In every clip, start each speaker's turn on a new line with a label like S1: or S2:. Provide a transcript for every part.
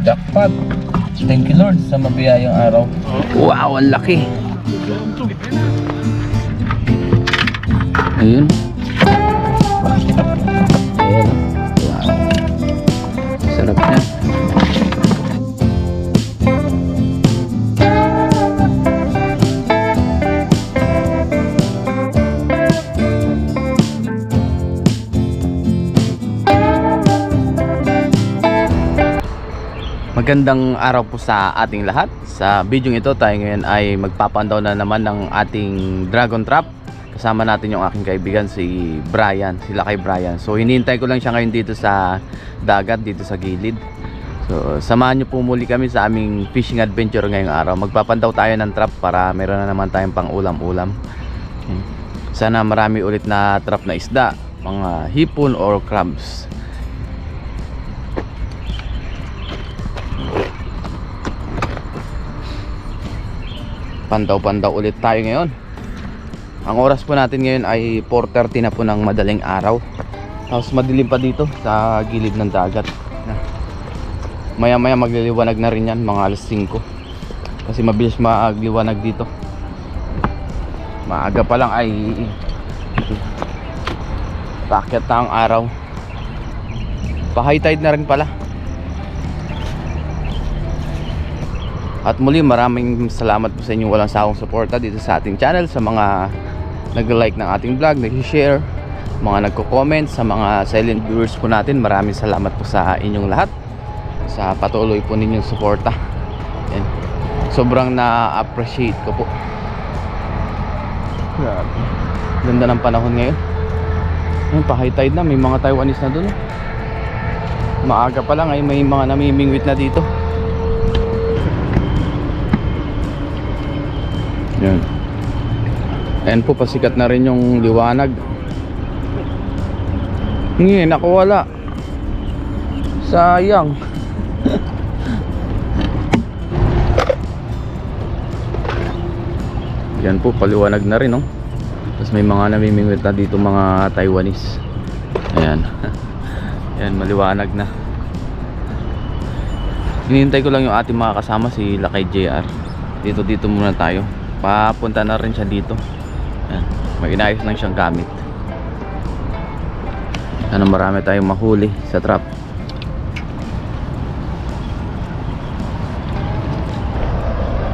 S1: Jackpot. Thank you Lord sa mabiyayang araw. Wow, ang laki. Ayun. Ayun. Wow. Sarap na. Magandang araw po sa ating lahat. Sa video ito tayo ngayon ay magpapandaw na naman ng ating dragon trap. Kasama natin yung aking kaibigan si Brian, sila kay Brian. So hinihintay ko lang siya ngayon dito sa dagat, dito sa gilid. So samahan niyo po muli kami sa aming fishing adventure ngayong araw. Magpapandaw tayo ng trap para meron na naman tayong pang ulam-ulam. Sana marami ulit na trap na isda, mga hipon or crabs. Pandaw-pandaw ulit tayo ngayon. Ang oras po natin ngayon ay 4:30 na po ng madaling araw. Tapos madilim pa dito sa gilid ng dagat. Maya maya magliliwanag na rin yan, mga alas 5. Kasi mabilis magliwanag dito. Maaga pa lang ay paakyat na ang araw. Pa-high tide na rin pala. At muli maraming salamat po sa inyong walang sawang suporta dito sa ating channel, sa mga nag-like ng ating vlog, nag-share, mga nagko-comment, sa mga silent viewers po natin. Maraming salamat po sa inyong lahat sa patuloy po ninyong suporta. Yan. Sobrang na-appreciate ko po. Ganda ng panahon ngayon. Yan, pa-high tide na, may mga Taiwanese na dun. Maaga pa lang ay may mga namimingwit na dito. Yan. Ayan po, pasikat na rin yung liwanag. Ngayon, nakawala. Sayang. Yan po, paliwanag na rin, no? Tapos may mga namimingwit na dito, mga Taiwanese. Ayan. Ayan, maliwanag na. Hinihintay ko lang yung ating mga kasama, si Lakay JR. Dito muna tayo. Papunta na rin siya dito. Ayan, may inayos lang siyang gamit. Sana marami tayong mahuli sa trap.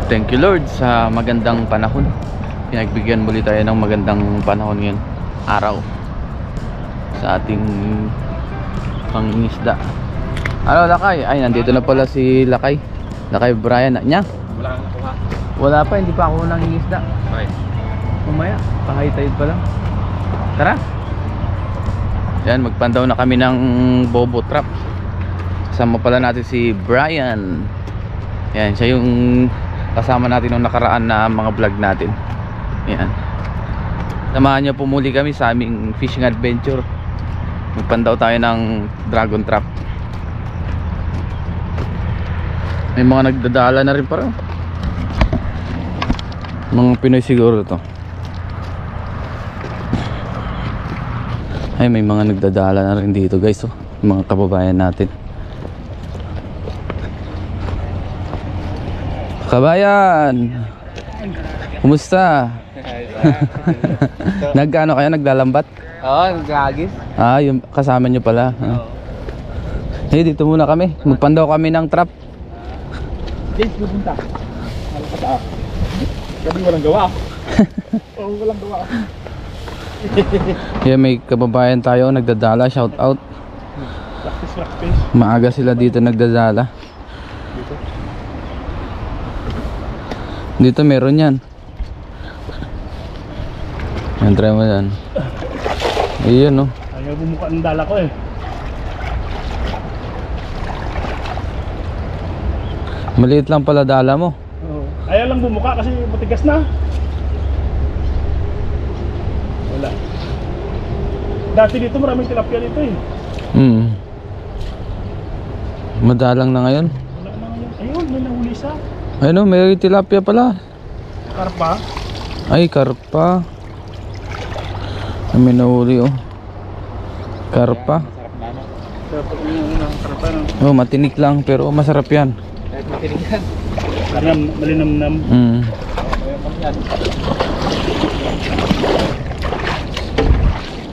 S1: Thank you Lord sa magandang panahon. Pinagbigyan muli tayo ng magandang panahon ngayon, araw, sa ating pangingisda. Ano Lakay? Ay, nandito na pala si Lakay. Lakay Brian. Nya? Wala kang nakuha. Wala pa, hindi pa ako nangingisda. Okay. Mamaya, pa-high tide pa lang. Tara. Yan, magpandaw na kami ng bobo trap. Kasama pala natin si Brian. Yan, siya yung kasama natin nung nakaraan na mga vlog natin. Yan. Samahan niyo po muli kami sa aming fishing adventure. Magpandaw tayo ng dragon trap. May mga nagdadala na rin parang mga Pinoy siguro to. Ay, may mga nagdadala na rin dito guys, oh. Mga kababayan natin. Kabayan, kumusta? Nagano kayo, naglalambat?
S2: Oo, naghahagis.
S1: Ah, yung kasama nyo pala. Hey, dito muna kami. Magpandaw kami ng trap.
S2: James, pupunta. Ano ka sa gabi walang gawa. Oo, walang gawa.
S1: Yeah, may kababayan tayo nagdadala, shout out.
S2: Practice.
S1: Maaga sila dito nagdadala. Dito meron yan. Yan, try mo yan. Iyan, no?
S2: Ayaw bumuka ng dala ko eh.
S1: Maliit lang pala dala mo.
S2: Oo. Ayaw lang bumuka kasi matigas na. Wala. Dati dito maraming tilapia dito eh.
S1: Madalang na ngayon.
S2: Wala na ngayon. Ayun, may nahuli sa.
S1: Ayun, no, may tilapia pala.
S2: Karpa.
S1: Ay, karpa. May nahuli, oh. Karpa.
S2: Masarap na. Sarap pag Sarap pa, no?
S1: Oh, matinik lang pero masarap yan.
S2: Kahit matinig yan. Malinam-nam. Yan.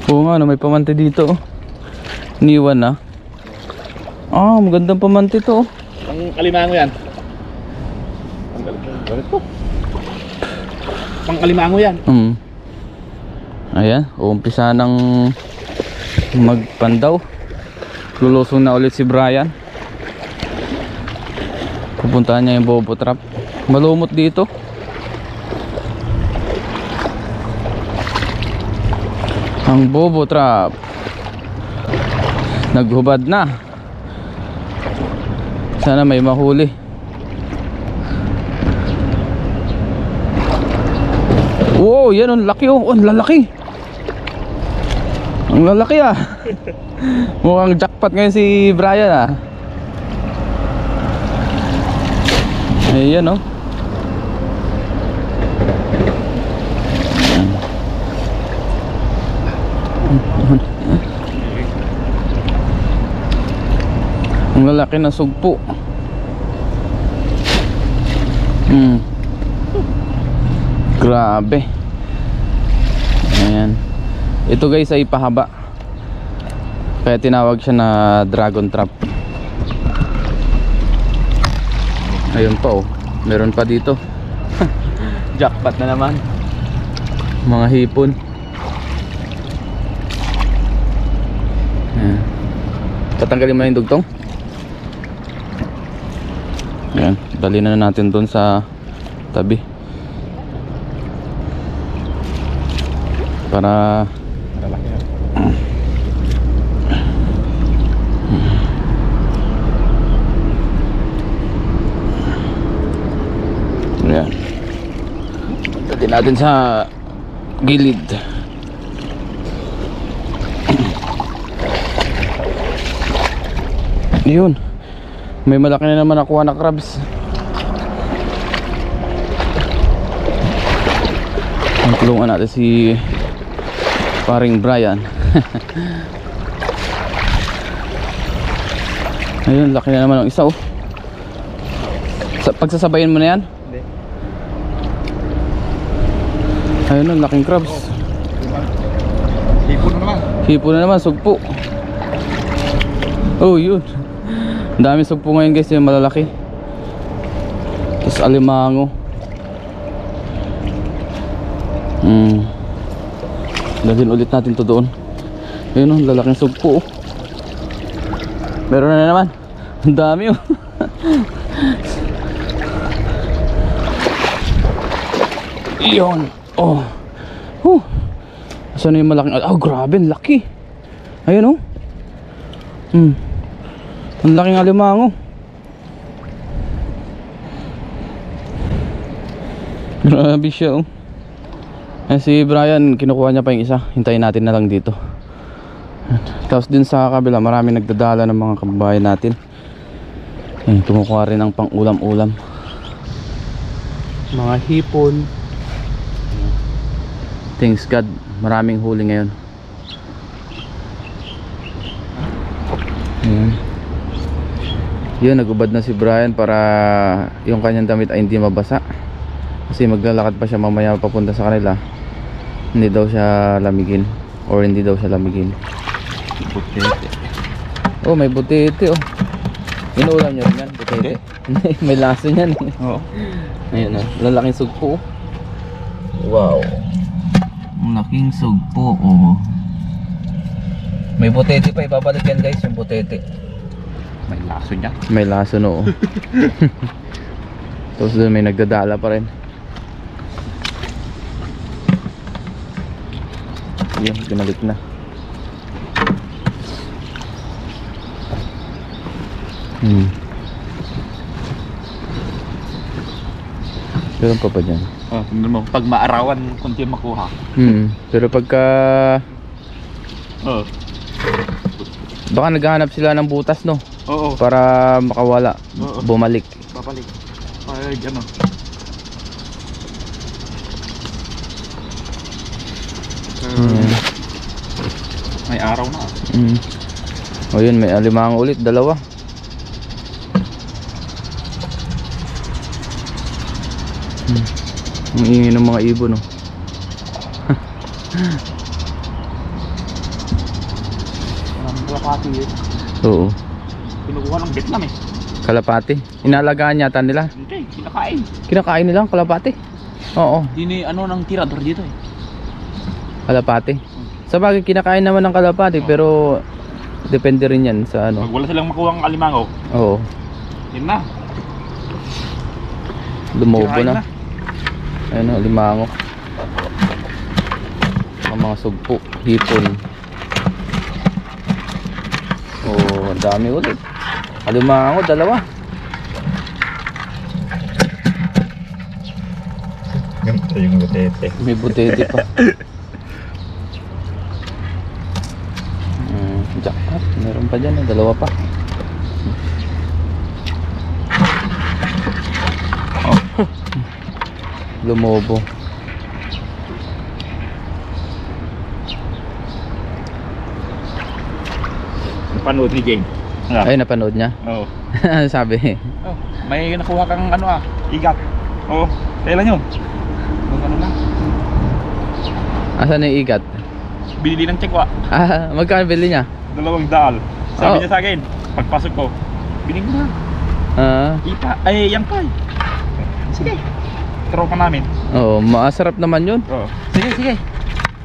S1: Oo nga, no, may pamante dito. Oh. Niwan na. Ah, magandang pamante to. Oh.
S2: Ang kalimango yan. Pang kalimango yan.
S1: Ayan, uumpisa ng magpandaw. Lulusong na ulit si Brian. Pupuntahan niya yung bobo trap. Malumot dito. Ang bobo trap naghubad na. Sana may mahuli. Wow, yan ang laki oh. Ang lalaki. Ang lalaki ah. Mukhang jackpot ngayon si Brian ah. Ayan oh. Ang lalaki na sugpo. Grabe. Ayan. Ito guys ay pahaba. Kaya tinawag siya na dragon trap. Ayun pa oh. Meron pa dito. Jackpot na naman. Mga hipon. Ayan. Tatanggalin mo na yung dugtong. Ayan. Dali na natin doon sa tabi. Para ayan. Dali natin sa gilid. Yun. May malaki na naman nakuha na crabs. Ang tulungan natin si paring Brian. Ayun, laki na naman ang isa oh. Pagsasabayin mo na yan?
S2: Hindi.
S1: Ayun, ang laking crabs.
S2: Hipon na naman.
S1: Hipon na naman, sugpo. Oh, yun. Ang dami sugpo ngayon guys, yung malalaki. Tapos alimango. Dalhin ulit natin to doon. Ayun oh, lalaking sugpo oh. Meron na naman. Ang dami oh. Iyon. Oh. Saan yung malaking? Oh, grabe, ang laki. Ayun oh. Ang laking alimango. Grabe siya oh. Si Brian, kinukuha niya pa yung isa. Hintayin natin na lang dito. Tapos din sa kabila, marami nagdadala ng mga kababayan natin. Ayun, kumukuha rin ng pang ulam-ulam. Mga hipon. Thanks God, maraming huli ngayon. Ayun. Yun, nagubad na si Brian para yung kanyang damit ay hindi mabasa. Kasi maglalakad pa siya mamaya papunta sa kanila. Hindi daw siya lamigin. Or hindi daw siya lamigin. Butete. Oh, may butete oh. Inuulam nyo rin yan, butete. May laso yan.
S2: Oo.
S1: Ayun oh, lalaking sugpo. Wow. Laking sugpo oh. May butete pa, ibabalik yan guys, yung butete.
S2: May laso niya.
S1: May laso no. Tapos doon may nagdadala pa rin. Yun, pinalik na. Meron pa ba dyan?
S2: Oh, tingnan mo. Pag maarawan, kunti makuha.
S1: Pero pagka
S2: Oo.
S1: baka naghahanap sila ng butas no?
S2: Oo.
S1: Para makawala.
S2: Oo.
S1: Bumalik.
S2: Babalik. Ay, ano. May araw na.
S1: O yun, may alimango ulit, dalawa. Ang ingin ng mga ibon, no?
S2: Maraming kalapati eh.
S1: Oo.
S2: Pinukuha ng Vietnam eh.
S1: Kalapati. Inalagaan yata nila.
S2: Hindi, kinakain.
S1: Kinakain nila ang kalapati. Oo.
S2: Dini ano ng tirador dito eh.
S1: Kalapati. Sa bagay, kinakain naman ng kalapati, pero depende rin yan sa
S2: Pag
S1: ano.
S2: wala silang makuha ng alimango,
S1: Oo.
S2: yun na.
S1: Lumobo
S2: Kinain
S1: na. Ayun o, limango. Ang mga sugpo, hipon. Oh, ang dami ulit. Alimango, dalawa.
S2: Ganito yung butete.
S1: May butete pa. Jackpot, meron pa dyan, dalawa pa. Oh. Lumobo.
S2: Napanood ni Jane.
S1: Ay, napanood niya?
S2: Oo.
S1: Ano sabi?
S2: Oh, may nakuha kang ano igat. Oo. Kailan yun? Nung ano na?
S1: Asan na yung igat?
S2: Binili ng tsekwa.
S1: Magkano bili niya?
S2: 200. Sabi
S1: Oh.
S2: niya sa akin, pagpasok ko, biling mo na. Ipa, yan pa. Sige. Tropa namin.
S1: Oo, masarap naman yun.
S2: Oo. Sige, sige.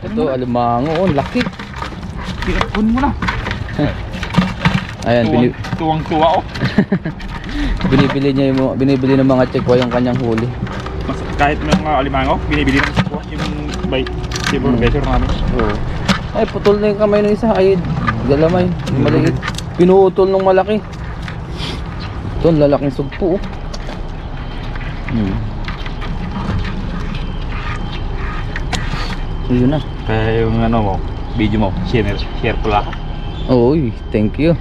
S1: Ito, alimango, oh, laki.
S2: Kun mo na.
S1: Ayan,
S2: Tuwang-tuwa oh.
S1: binibili niya binibili ng mga tsekwa yung kanyang huli.
S2: Kahit may mga alimango, binibili ng tsekwa yung supervisor namin.
S1: Oo. Ay, putol na yung kamay ng isa. Ay, galamay. Yung maliit. Pinuutol ng malaki. Ito, lalaking sugpo. Yun na.
S2: Kaya yung ano mo, video mo, share ko lahat.
S1: Oy, thank you.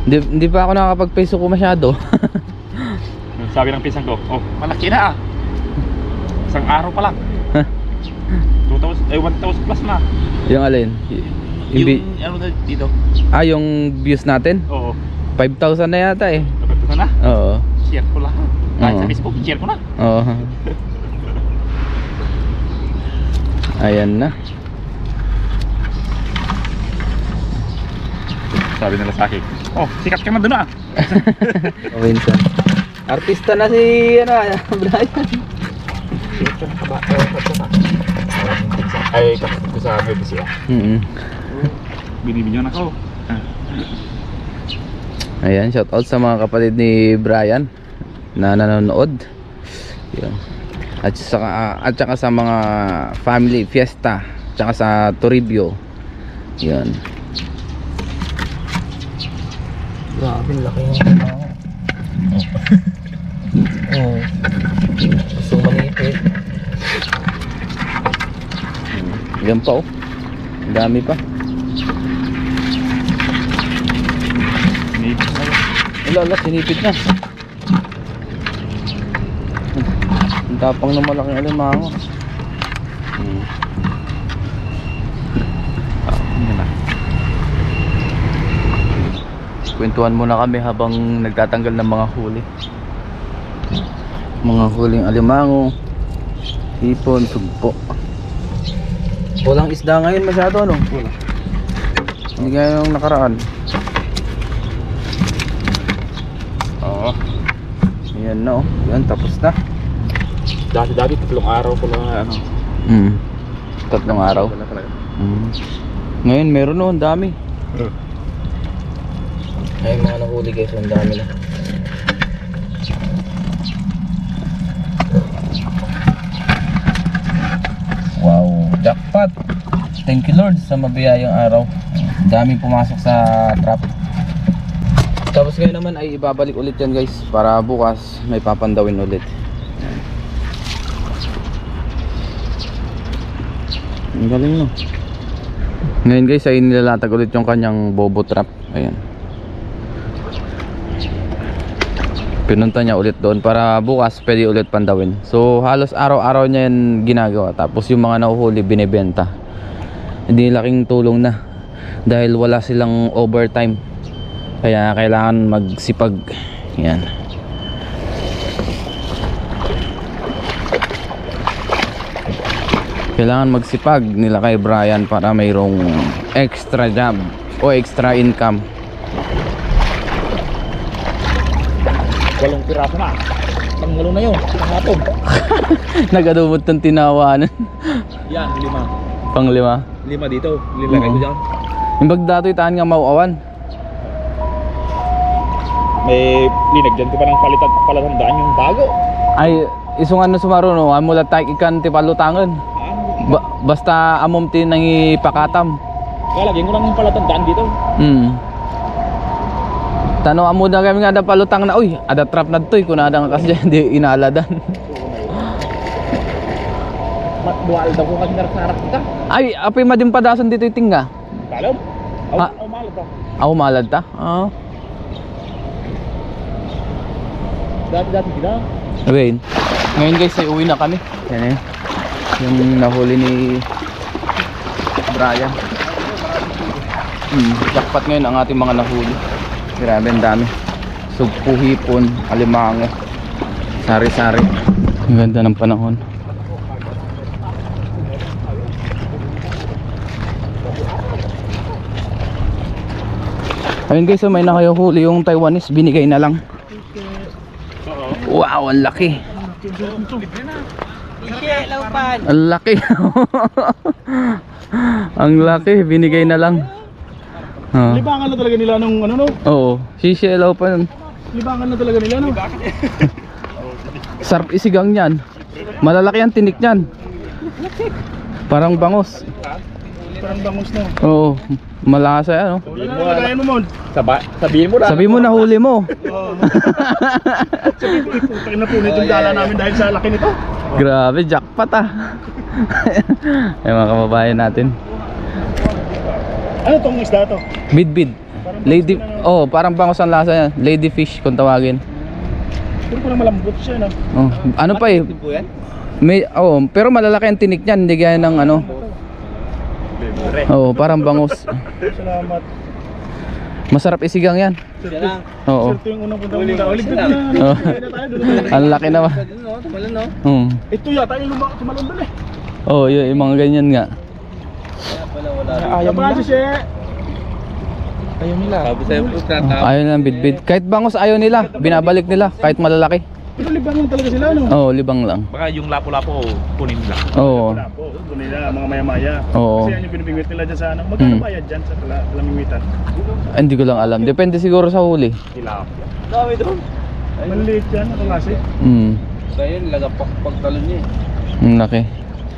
S1: Hindi pa ako nakakapag-Facebook masyado.
S2: Sabi ng pisang ko, oh, malaki na ah. Isang araw pa lang. 1,000 plus na.
S1: Yung alin?
S2: Yung ano na dito?
S1: Yung views natin?
S2: Oo.
S1: 5,000 na yata eh.
S2: Dapat ko na.
S1: Oo.
S2: Share ko lahat. Kahit
S1: Oo.
S2: sa Facebook, share ko na.
S1: Oo. Ayan na.
S2: Sabi nila sa akin, oh, sikat ka na doon ah.
S1: Minsan. Artista na si Brian.
S2: Sikat ka na ka ba? Ay, kapit ko sa BBC ah. Binibigyan ako.
S1: Ayan, shout out sa mga kapatid ni Brian na nanonood. Yun. At saka sa mga family fiesta, tsaka sa Toribio. Yun. Grabe, laki ng alimango. Oh. Gusto manipit. Yan pa oh. Ang dami pa. Wala, sinipit na. Ang tapang ng malaking alimango. Kwentuhan muna kami habang nagtatanggal ng mga huli. Mga huling alimango, hipon, sugpo. Walang isda ngayon masyado, ano?
S2: Wala.
S1: Hindi gaya nung nakaraan.
S2: Oo.
S1: Ayan na oh. Yan, tapos na.
S2: Dati 3 araw ko lang ano.
S1: 3 araw.
S2: Wala talaga.
S1: Ngayon meron oh, ang dami.
S2: Oo.
S1: Ay, mga nahuli guys, ang dami na. Wow, jackpot. Thank you Lord sa mabiyayang araw. Dami pumasok sa trap. Tapos ngayon naman ay ibabalik ulit yan guys, para bukas may papandawin ulit. Ang galing no. Ngayon guys ay nilalatag ulit yung kanyang bobo trap. Ayan. Pinunta niya ulit doon para bukas pwede ulit pandawin. So halos araw-araw niya yan ginagawa. Tapos yung mga nahuhuli binibenta. Hindi laking tulong na dahil wala silang overtime. Kaya kailangan magsipag. Yan. Kailangan magsipag nila kay Brian para mayroong extra job o extra income.
S2: 8 piraso na. Pangulo na yun. Pangatong.
S1: Nagadumot ng tinawanan.
S2: Yan, 5.
S1: Pang 5.
S2: 5 dito. Lilagay ko dyan.
S1: Yung bagdato'y taan nga mauawan.
S2: May linagyan ko pa ng palatandaan yung bago.
S1: Ay, isungan na sumaruno. Amula tayo ikan ti palutangan. Basta amom ti nang ipakatam.
S2: Lalagyan ko lang yung palatandaan dito.
S1: Tano amo na kami nga ada palutang na. Uy, ada trap na to'y. Kung ada nga kasi di inaladan.
S2: Dual daw ko kasi narasarap kita.
S1: Ay, apoy madimpadasan dito itinga.
S2: Kalom?
S1: Ha?
S2: Malad to.
S1: Ako malad ta? Oo.
S2: Dati sila.
S1: Wait. Ngayon guys ay uwi na kami. Yan eh. Yung nahuli ni Brian. Jackpot ngayon ang ating mga nahuli. Grabe ang dami. Sugpo, hipon, alimango, sari-sari. Ang ganda ng panahon. Ayun guys, may nakahuli yung Taiwanese, binigay na lang. Wow, ang laki. Ang laki. Ang laki, binigay na lang.
S2: Libangan na talaga nila nung ano no?
S1: Oo, sisielaw pa yun.
S2: Libangan na talaga nila no?
S1: Sarap isigang yan. Malalaki ang tinik niyan. Parang bangos.
S2: Parang bangus na.
S1: Oo, malasa yan. Oh.
S2: Sabihin mo, lagayan mo mon. Sabihin mo na.
S1: Sabihin mo na huli mo.
S2: Sabihin mo, putang na punit yung dala namin dahil sa laki nito.
S1: Grabe, jackpot ah. Ay mga kababayan natin.
S2: Ano tong isda to?
S1: Bidbid. Lady, oh, parang bangos ang lasa yan. Lady fish kung tawagin.
S2: Pero parang malambot siya no?
S1: Oh, ano pa eh? May, oh, pero malalaki ang tinik niyan, hindi gaya ng ano. Oh, parang bangus.
S2: Salamat.
S1: Masarap isigang yan. Oo.
S2: Ito yung unang punta mo na. Ulit na.
S1: Oh. Ang laki naman.
S2: Ito yata yung tumalon doon eh.
S1: Oh, yun, yung mga ganyan nga.
S2: Ayaw nila. Ayaw nila.
S1: Ayaw nilang bidbid. Kahit bangus ayaw nila, binabalik nila kahit malalaki.
S2: Pero libang lang talaga sila no?
S1: Oo, libang lang.
S2: Baka yung lapo-lapo kunin nila.
S1: Oo.
S2: Lapo, kunin nila mga maya-maya.
S1: Oo.
S2: Kasi yan yung binibigwit nila dyan sa ano. Magkano bayad dyan sa lamingwitan?
S1: Hindi ko lang alam. Depende siguro sa huli.
S2: Tilapia. Dami doon. Maliit yan, ako kasi.
S3: Kaya lagapak pagtalon niya eh.
S1: Ang laki.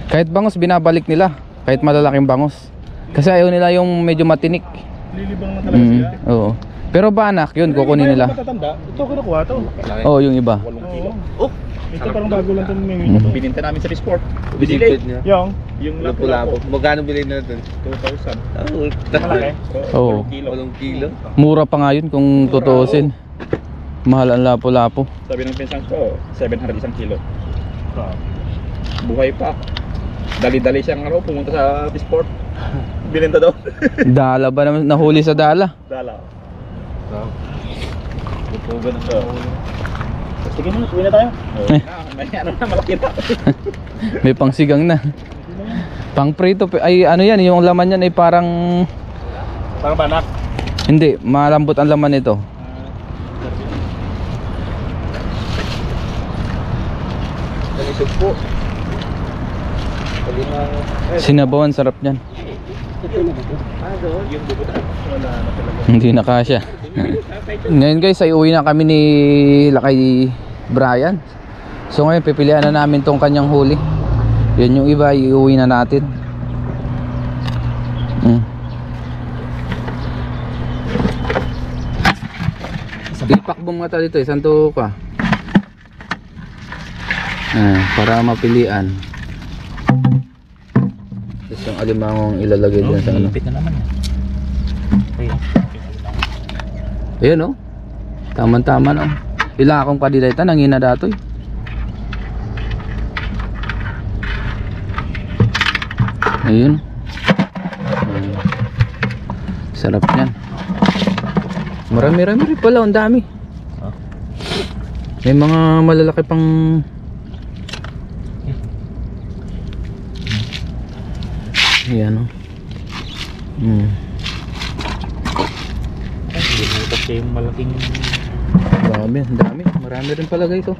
S1: Kahit bangus binabalik nila. Kahit malalaking bangus. Kasi ayaw nila yung medyo matinik.
S2: Lilibang na talaga sila.
S1: Oo. Pero banak, yun kukunin nila.
S2: Matatanda. Ito kinukuha to.
S1: Oo, yung iba.
S2: 8 kilo. Oh! Ito parang bago lang itong mingwit. Bininta namin sa Sport. Binili.
S3: niya.
S2: Yung
S3: Lapu-lapo. Magkano bilhin na doon?
S2: 2,000.
S3: Malaki.
S1: Oo.
S3: 8 kilo.
S1: Mura pa nga yun kung tutuusin. Mahal ang lapo-lapo.
S2: Sabi ng pinsan ko, 700 isang kilo. Buhay pa. Dali-dali siyang ano, pumunta sa Sport. Bininta daw.
S1: Dala ba naman? Nahuli sa dala?
S2: Dala. Pupugan ito. Sige na, tuwi na tayo. May ano na, malaki na.
S1: May pangsigang na. Pang prito ay ano yan, yung laman yan ay parang
S2: Parang banak.
S1: hindi, malambot ang laman nito.
S3: Nalisog po.
S1: Sinabawan, sarap niyan.
S2: Yung bubutan. Wala na talaga.
S1: Hindi na kasya. Ngayon guys ay uwi na kami ni Lakay Brian. So ngayon pipilian na namin tong kanyang huli. Yan yung iba iuwi na natin. Ipakbo mga tayo dito eh. Santo ka. Para mapilian. Tapos yung alimangong ilalagay dyan sa ano.
S2: Ipit na naman yan.
S1: Ayan o. Tama-tama na. Ilang akong padidayta nangina datoy. Ayun. Sarap niyan. Marami-rami rin pala, ang dami. May mga malalaki pang ayan o.
S2: Hindi mo kasi yung malaking...
S1: Dami, ang dami. Marami rin pala ito.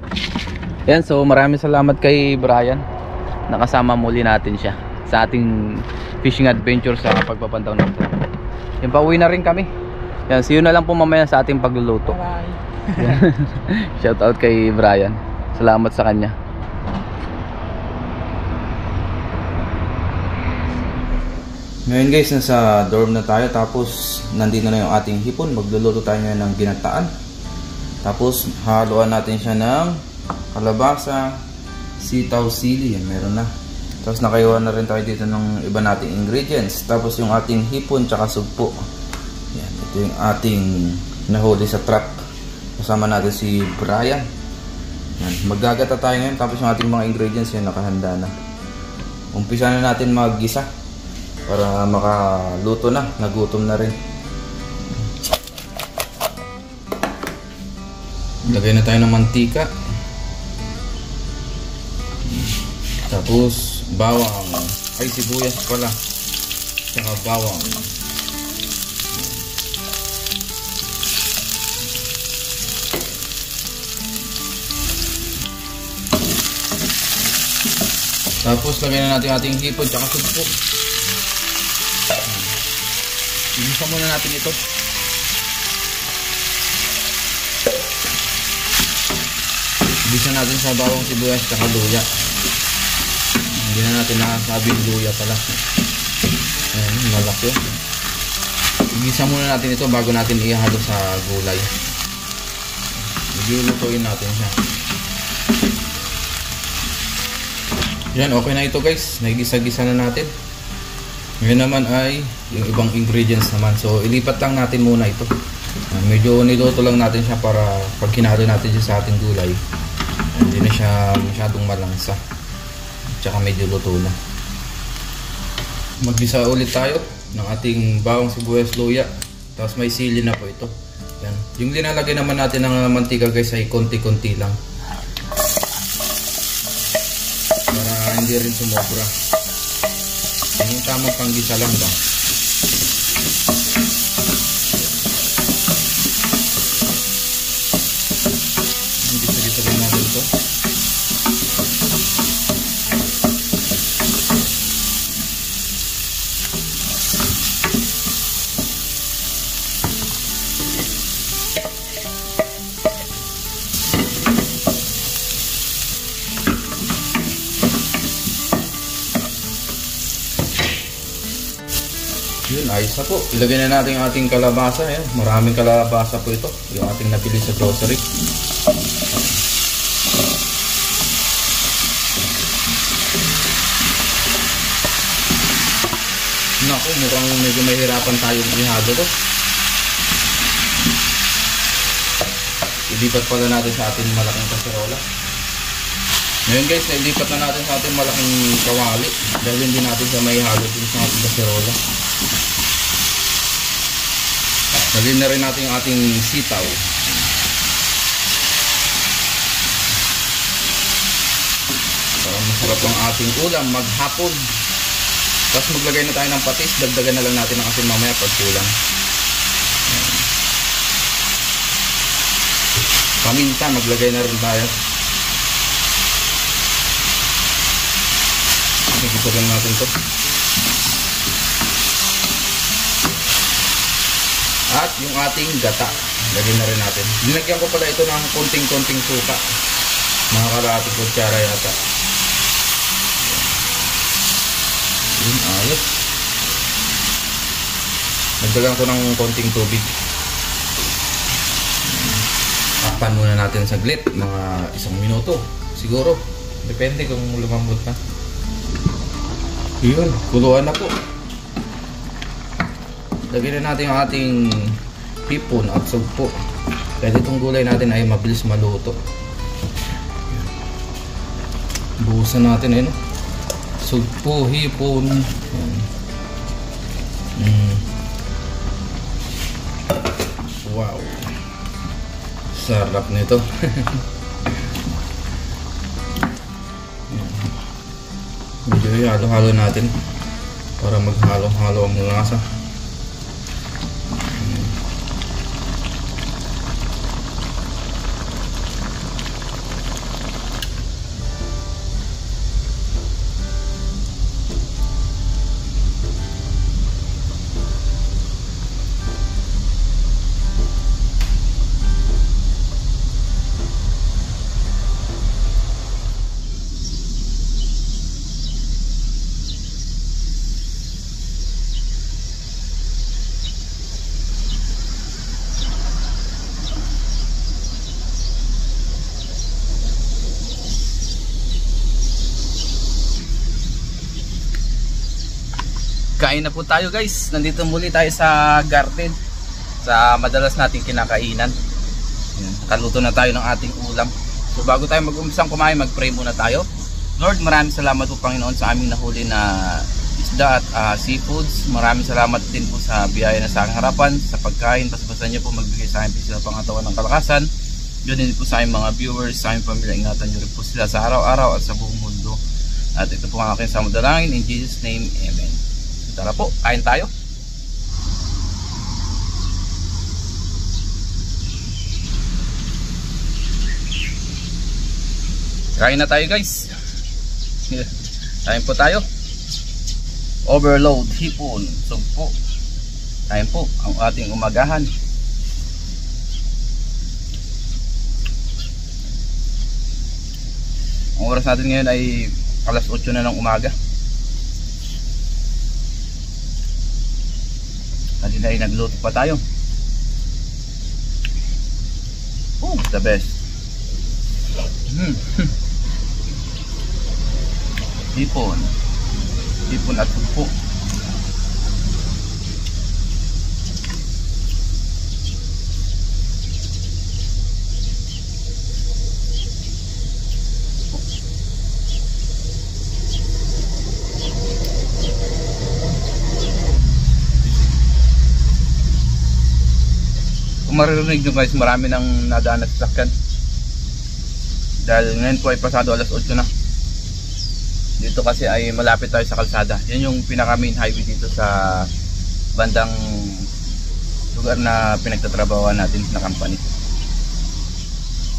S1: Ayan, so maraming salamat kay Brian. Nakasama muli natin siya sa ating fishing adventure sa pagpapantaw ng ito. Yan, pauwi na rin kami. Yan, see you na lang po mamaya sa ating pagluluto. Shout out kay Brian. Salamat sa kanya. Ngayon guys, nasa dorm na tayo. Tapos nandito na yung ating hipon. Magluluto tayo ngayon ng ginataan. Tapos haluan natin siya ng kalabasa, sitaw, sili. Yan, meron na. Tapos nakaiwan na rin tayo dito ng iba nating ingredients. Tapos yung ating hipon tsaka sugpo. Yan, ito yung ating nahuli sa truck. Kasama natin si Brian. Yan, maggagata tayo ngayon. Tapos yung ating mga ingredients yan nakahanda na. Umpisa na natin maggisa para makaluto na. Nagutom na rin. Lagay na tayo ng mantika. Tapos bawang, ay sibuyas pala, tsaka bawang. Tapos lagay na natin ating hipon tsaka sugpo. Igisa muna natin ito. Igisa natin sa bawang, sibuyas tsaka luya. Hindi na natin nakasabi yung luya pala. Ayan, malaki. Igisa muna natin ito bago natin ihalo sa gulay. Lulutuin natin siya. Yan, okay na ito guys. Naigisa-gisa na natin. Ngayon naman ay yung ibang ingredients naman. So ilipat lang natin muna ito. Medyo niluto lang natin siya para pag hinalo natin siya sa ating gulay, hindi na siya masyadong malangsa. Tsaka medyo luto na. Maggisa ulit tayo ng ating bawang, sibuyas, luya. Tapos may sili na po ito. Yan. Yung linalagay naman natin ng mantika guys ay konti-konti lang. Para hindi rin sumobra. Yung tamang panggisa lang ba. Gisa-gisa rin natin ito. Yun, ayos na po. Ilagay na natin yung ating kalabasa. Ayan, maraming kalabasa po ito. Yung ating nabili sa grocery. Naku, mukhang medyo mahirapan tayong ihalo to. Ilipat pala natin sa ating malaking kaserola. Ngayon guys, nailipat na natin sa ating malaking kawali. Dahil hindi natin siya maihalo din sa ating kaserola. Lagyan na rin natin yung ating sitaw. Para masarap ang ating ulam maghapon. Tapos maglagay na tayo ng patis. Dagdagan na lang natin ng asin mamaya pag kulang. Paminta, maglagay na rin tayo. Nagisa lang natin to. At yung ating gata, lagyan na rin natin. Dinagyan ko pala ito ng konting-konting suka. Mga kalahating kutsara yata. Yun, ayos. Nagdagan ko ng konting tubig. Takpan muna natin saglit, mga 1 minuto. Siguro, depende kung lumambot na. Yun, kuluan na po. Lagyan na natin yung ating hipon at sugpo. Kaya itong gulay natin ay mabilis maluto. Buhusan natin eh, no? Sugpo, hipon. Wow. Sarap nito. Medyo halo-halo natin para maghalo-halo ang lasa. Kain na po tayo guys. Nandito muli tayo sa garden, sa madalas nating kinakainan. Nakaluto na tayo ng ating ulam. So bago tayo mag-umpisang kumain, mag-pray muna tayo. Lord, maraming salamat po Panginoon sa aming nahuli na isda at seafoods. Maraming salamat din po sa biyaya na sa aking harapan, sa pagkain. Paspasan niyo po magbigay sa akin sa pangatawan ng kalakasan. Yun din po sa aming mga viewers, sa aming pamilya. Ingatan niyo rin po sila sa araw-araw at sa buong mundo. At ito po ang aking samudalangin. In Jesus' name, Amen. Tara po, kain tayo. Kain na tayo guys. Kain po tayo. Overload, hipon, sugpo. Kain po ang ating umagahan. Ang oras natin ngayon ay alas 8 na ng umaga. Kanina ay nagluto pa tayo. Oh, the best. Hipon. Hipon at sugpo. Kung maririnig nyo guys, marami nang nadaan at sasakyan dahil ngayon po ay pasado alas 8 na. Dito kasi ay malapit tayo sa kalsada. Yan yung pinaka main highway dito sa bandang lugar na pinagtatrabahoan natin na company.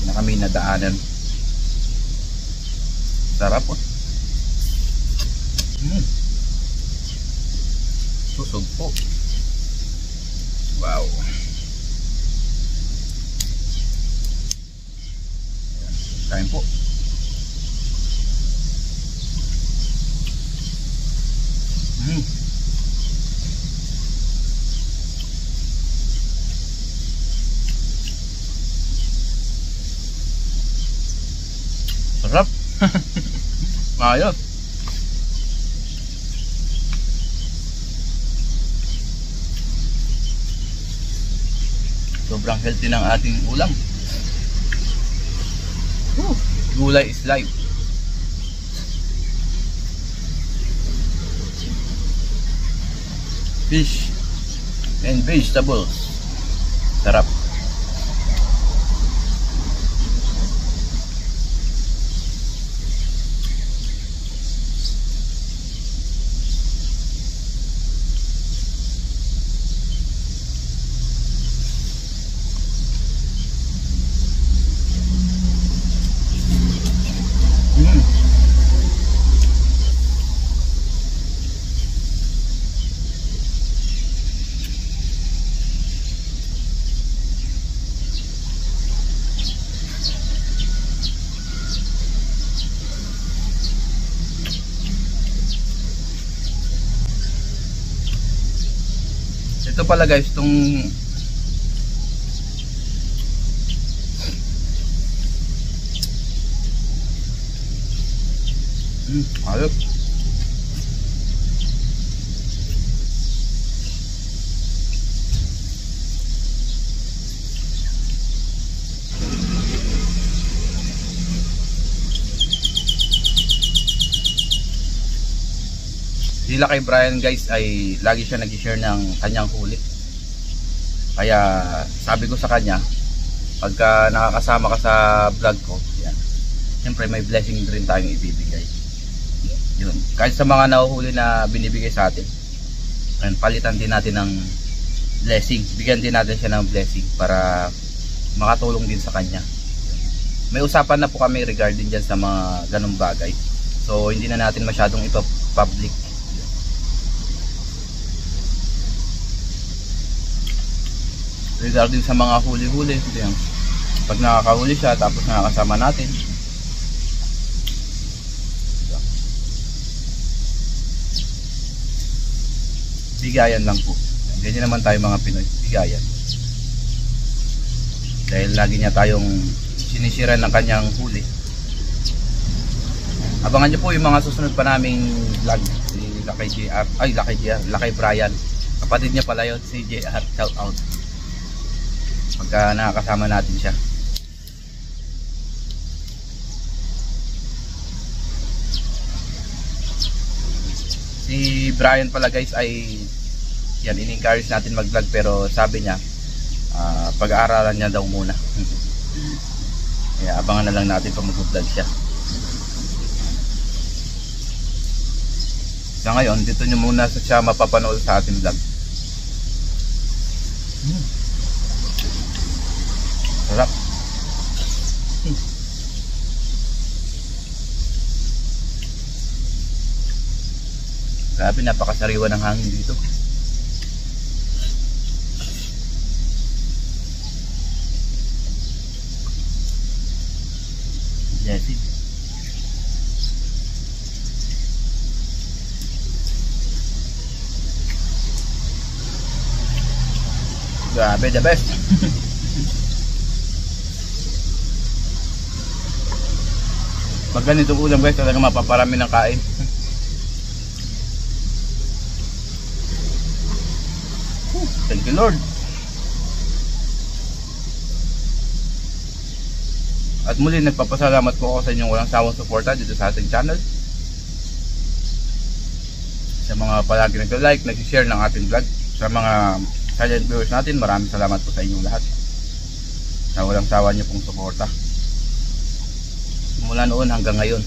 S1: Pinaka main na daanan. Sarap po. Susog po. Wow. Kain po. Sarap. Ayos. Sobrang healthy ng ating ulam. Gulay is life. Fish and vegetables. Sarap. Ito pala guys, itong ayos. Sila kay Brian guys ay lagi siya nag-share ng kanyang huli.
S4: Kaya sabi ko sa kanya, pagka nakakasama ka sa vlog ko, yan, siyempre may blessing rin tayong ibibigay. Yun. Kahit sa mga nahuhuli na binibigay sa atin, ayun, palitan din natin ng blessing. Bigyan din natin siya ng blessing para makatulong din sa kanya. May usapan na po kami regarding dyan sa mga ganong bagay. So hindi na natin masyadong ipa-public. Regarding sa mga huli-huli, yan. Pag nakakahuli siya tapos nakakasama natin, bigayan lang po. Ganyan naman tayo mga Pinoy, bigayan. Dahil lagi niya tayong sinisiran ng kanyang huli. Abangan niyo po yung mga susunod pa naming vlog. Si Lakay JR, Lakay Brian. Kapatid niya pala yun, si JR, shout out. Pagka nakakasama natin siya. Si Brian pala guys ay yan, in-encourage natin mag-vlog pero sabi niya pag-aaralan niya daw muna. Kaya abangan na lang natin pag mag-vlog siya. Sa ngayon, dito nyo muna siya mapapanood sa ating vlog. Sarap. Grabe, napakasariwa ng hangin dito. Jessie. Grabe, the best. Pag ganitong ulam guys, talaga mapaparami ng kain. Thank you Lord. At muli nagpapasalamat po ako sa inyong walang sawang suporta dito sa ating channel. Sa mga palagi nag-like, nag-share ng ating vlog. Sa mga silent viewers natin, maraming salamat po sa inyong lahat. Sa walang sawa niyo pong suporta. Mula noon hanggang ngayon.